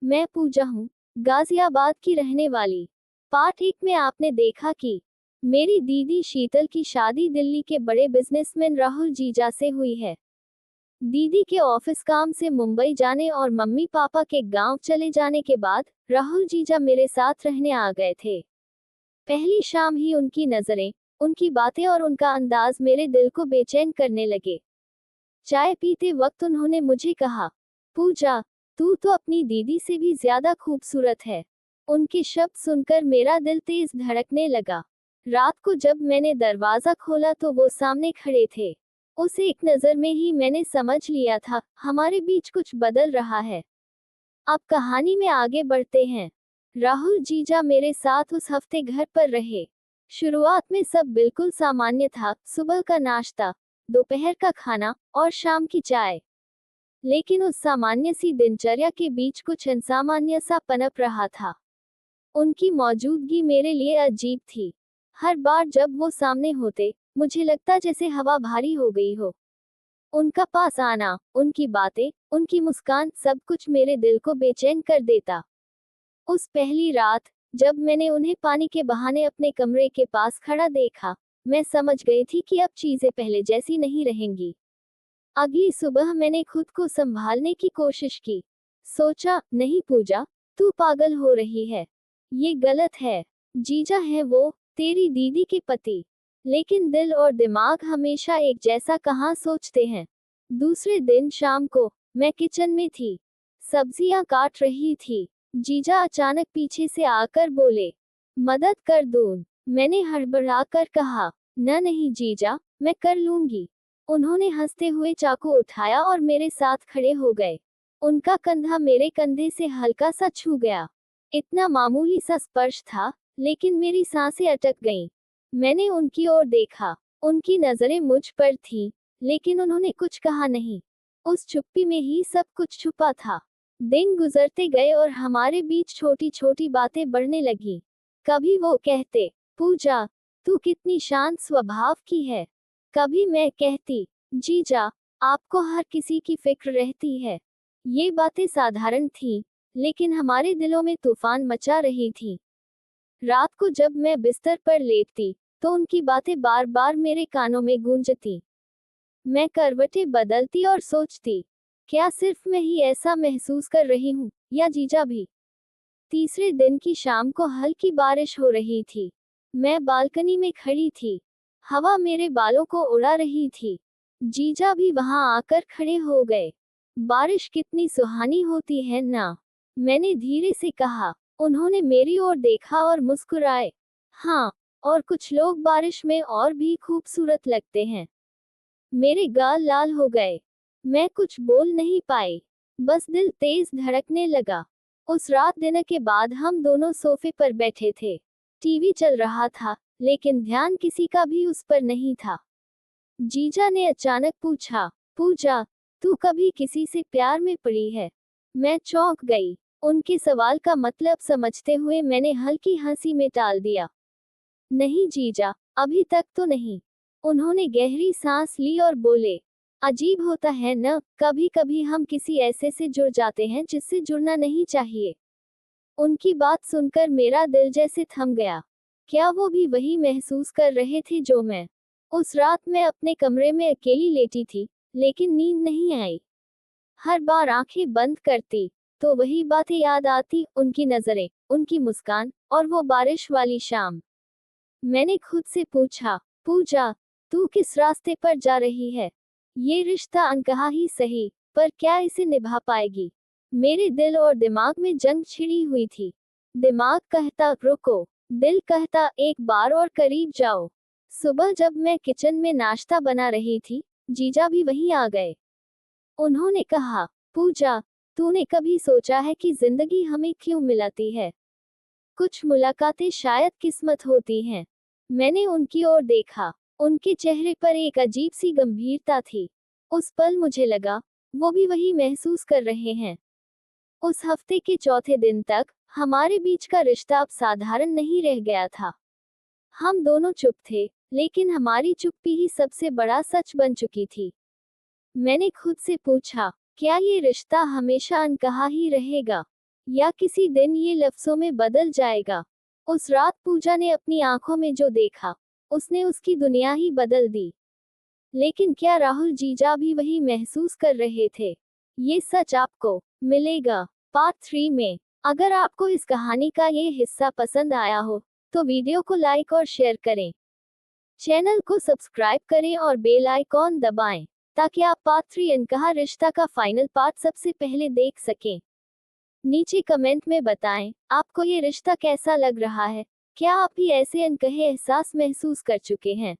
मैं पूजा हूँ, गाजियाबाद की रहने वाली। पार्ट 1 में आपने देखा कि मेरी दीदी शीतल की शादी दिल्ली के बड़े बिजनेसमैन राहुल जीजा से हुई है। दीदी के ऑफिस काम से मुंबई जाने और मम्मी पापा के गांव चले जाने के बाद राहुल जीजा मेरे साथ रहने आ गए थे। पहली शाम ही उनकी नजरें, उनकी बातें और उनका अंदाज मेरे दिल को बेचैन करने लगे। चाय पीते वक्त उन्होंने मुझे कहा, पूजा, तू तो अपनी दीदी से भी ज्यादा खूबसूरत है। उनके शब्द सुनकर मेरा दिल तेज धड़कने लगा। रात को जब मैंने दरवाजा खोला तो वो सामने खड़े थे। उस एक नजर में ही मैंने समझ लिया था, हमारे बीच कुछ बदल रहा है। अब कहानी में आगे बढ़ते हैं। राहुल जीजा मेरे साथ उस हफ्ते घर पर रहे। शुरुआत में सब बिल्कुल सामान्य था, सुबह का नाश्ता, दोपहर का खाना और शाम की चाय। लेकिन उस सामान्य सी दिनचर्या के बीच कुछ असामान्य सा पनप रहा था। उनकी मौजूदगी मेरे लिए अजीब थी। हर बार जब वो सामने होते, मुझे लगता जैसे हवा भारी हो गई हो। उनका पास आना, उनकी बातें, उनकी मुस्कान, सब कुछ मेरे दिल को बेचैन कर देता। उस पहली रात, जब मैंने उन्हें पानी के बहाने अपने कमरे के पास खड़ा देखा, मैं समझ गई थी कि अब चीजें पहले जैसी नहीं रहेंगी। अगली सुबह मैंने खुद को संभालने की कोशिश की। सोचा, नहीं पूजा, तू पागल हो रही है। ये गलत है। जीजा है वो, तेरी दीदी के पति। लेकिन दिल और दिमाग हमेशा एक जैसा कहाँ सोचते हैं। दूसरे दिन शाम को, मैं किचन में थी। सब्जियां काट रही थी। जीजा अचानक पीछे से आकर बोले, मदद कर दूं? मैंने हड़बड़ाकर कहा, न नहीं जीजा, मैं कर लूंगी। उन्होंने हंसते हुए चाकू उठाया और मेरे साथ खड़े हो गए। उनका कंधा मेरे कंधे से हल्का सा छू गया। इतना मामूली सा स्पर्श था, लेकिन मेरी सांसें अटक गईं। मैंने उनकी ओर देखा। उनकी नजरें मुझ पर थीं, लेकिन उन्होंने कुछ कहा नहीं। उस चुप्पी में ही सब कुछ छुपा था। दिन गुजरते गए और हमारे बीच छोटी छोटी बातें बढ़ने लगी। कभी वो कहते, पूजा, तू कितनी शांत स्वभाव की है। कभी मैं कहती, जीजा, आपको हर किसी की फिक्र रहती है। ये बातें साधारण थीं, लेकिन हमारे दिलों में तूफान मचा रही थीं। रात को जब मैं बिस्तर पर लेटती, तो उनकी बातें बार बार मेरे कानों में गूंजती। मैं करवटें बदलती और सोचती, क्या सिर्फ मैं ही ऐसा महसूस कर रही हूँ, या जीजा भी? तीसरे दिन की शाम को हल्की बारिश हो रही थी। मैं बालकनी में खड़ी थी। हवा मेरे बालों को उड़ा रही थी। जीजा भी वहां आकर खड़े हो गए। बारिश कितनी सुहानी होती है ना? मैंने धीरे से कहा। उन्होंने मेरी ओर देखा और मुस्कुराए। हाँ, और कुछ लोग बारिश में और भी खूबसूरत लगते हैं। मेरे गाल लाल हो गए। मैं कुछ बोल नहीं पाई। बस दिल तेज धड़कने लगा। उस रात डिनर के बाद हम दोनों सोफे पर बैठे थे। टीवी चल रहा था, लेकिन ध्यान किसी का भी उस पर नहीं था। जीजा ने अचानक पूछा, पूजा, तू कभी किसी से प्यार में पड़ी है? मैं चौंक गई। उनके सवाल का मतलब समझते हुए मैंने हल्की हंसी में टाल दिया। नहीं जीजा, अभी तक तो नहीं। उन्होंने गहरी सांस ली और बोले, अजीब होता है न, कभी कभी हम किसी ऐसे से जुड़ जाते हैं जिससे जुड़ना नहीं चाहिए। उनकी बात सुनकर मेरा दिल जैसे थम गया। क्या वो भी वही महसूस कर रहे थे जो मैं? उस रात मैं अपने कमरे में अकेली लेटी थी, लेकिन नींद नहीं आई। हर बार आंखें बंद करती, तो वही बातें याद आती, उनकी नजरें, उनकी मुस्कान, और वो बारिश वाली शाम। मैंने खुद से पूछा, पूजा, तू किस रास्ते पर जा रही है? ये रिश्ता अनकहा ही सही, पर क्या इसे निभा पाएगी? मेरे दिल और दिमाग में जंग छिड़ी हुई थी। दिमाग कहता रुको, दिल कहता एक बार और करीब जाओ। सुबह जब मैं किचन में नाश्ता बना रही थी, जीजा भी वहीं आ गए। उन्होंने कहा, पूजा, तूने कभी सोचा है कि जिंदगी हमें क्यों मिलाती है? कुछ मुलाकातें शायद किस्मत होती हैं। मैंने उनकी ओर देखा। उनके चेहरे पर एक अजीब सी गंभीरता थी। उस पल मुझे लगा, वो भी वही महसूस कर रहे हैं। उस हफ्ते के चौथे दिन तक, हमारे बीच का रिश्ता अब साधारण नहीं रह गया था। हम दोनों चुप थे, लेकिन हमारी चुप्पी ही सबसे बड़ा सच बन चुकी थी। मैंने खुद से पूछा, क्या ये रिश्ता हमेशा अनकहा ही रहेगा? या किसी दिन ये लफ्जों में बदल जाएगा। उस रात पूजा ने अपनी आंखों में जो देखा, उसने उसकी दुनिया ही बदल दी। लेकिन क्या राहुल जीजा भी वही महसूस कर रहे थे? ये सच आपको मिलेगा पार्ट 3 में। अगर आपको इस कहानी का ये हिस्सा पसंद आया हो, तो वीडियो को लाइक और शेयर करें। चैनल को सब्सक्राइब करें और बेल आइकॉन दबाएं, ताकि आप पार्ट 3 अनकहा रिश्ता का फाइनल पार्ट सबसे पहले देख सकें। नीचे कमेंट में बताएं, आपको ये रिश्ता कैसा लग रहा है? क्या आप भी ऐसे अनकहे एहसास महसूस कर चुके हैं?